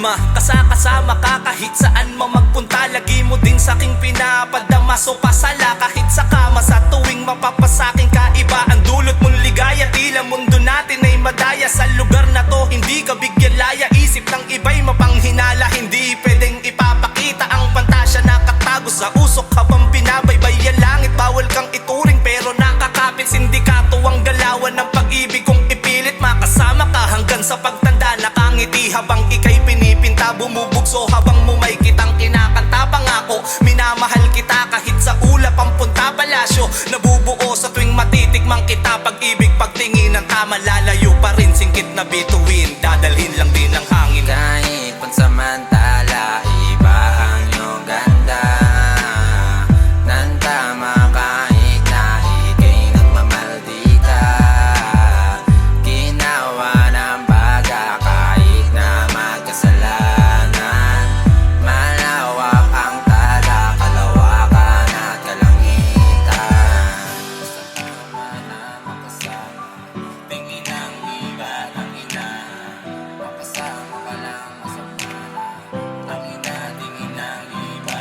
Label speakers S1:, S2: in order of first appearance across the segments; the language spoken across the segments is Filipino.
S1: kalma, kasama ka kahit saan mo magpunta. Lagi mo din sa'king pinapadama, so pasala kahit sa kama. Sa tuwing mapapasaking kaiba ang dulot mong ligaya. Tila mundo natin ay madaya. Sa lugar na to hindi ka bigyan laya. Isip ng iba'y mapanghinala, hindi pwedeng ipapakita ang pantasya na katago sa usok habang binabaybay ang langit. Bawal kang ituring pero nakakapit. Sindikato ang galawan ng pag-ibig kong ipilit. Makasama ka hanggang sa pagtanda, nakangiti habang ika'y pinipinta. Bumubugso habang mumay kitang kinakanta. Pangako, minamahal kita kahit sa ulap ang punta palasyo. Nabubuo sa tuwing matitikmang kita. Pag-ibig, pagtingin ng tama, lalayo pa rin. Singkit na bituin, dadalhin lang din ng hangin.
S2: Kahit pansamantala, iba ang iyong ganda. Nang tama kahit na ika'y nagmamaldita. Ginawa ng baga kahit na magkasalanan. Malawak ang tala, kalawakan at kalangitan. Sa tama na makasama, tingin ang iba ng ina. Makasama ka lang masamana, ang ina tingin ang iba.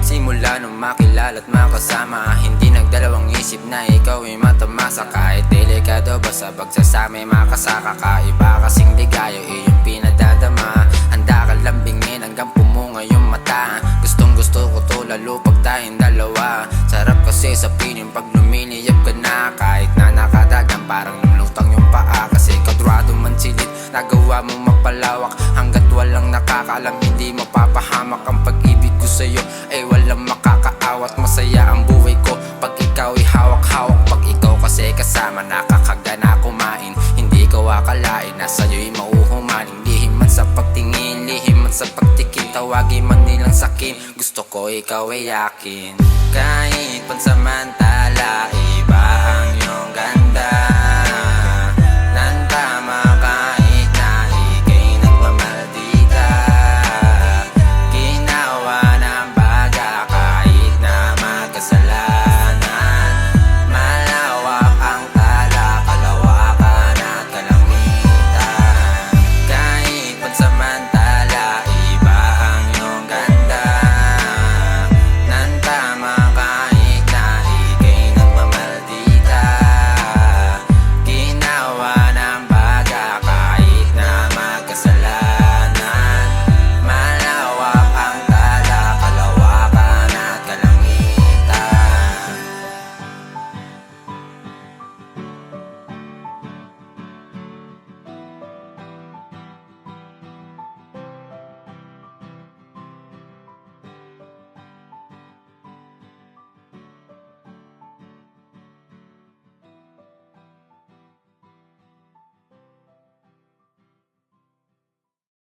S2: Simula nung makilala at makasama, hindi nagdalawang isip na ikaw ay matamasa. Kahit delikado ba sa pagsasama, makasaka ka. Iba kasing ligayo, iyong pinadadama. Handa ka lambingin hanggang pumunga yung mata. Gustong gusto ko to lalo pag tayong dalawa. Sarap kasi sa piling pag lumiliyap ka na. Kahit na nakadagan parang lumulutang yung paa. Kasi kadrado man silid, nagawa mo mapalawak. Hanggat walang nakakaalam, hindi mapapahamak. Ang pag-ibig ko sa'yo ay walang makakaawat. Masaya ang buhay ko pag ikaw ay hawak-hawak. Pag ikaw kasi kasama, nakakagana kumain. Hindi ko akalain na sa'yo'y mauhumaling. Lihim man sa pagtingin, lihim man sa pagtikin. Tawagin man nilang sakin, gusto ko ikaw ay yakin. Kahit pansamantala, iba ang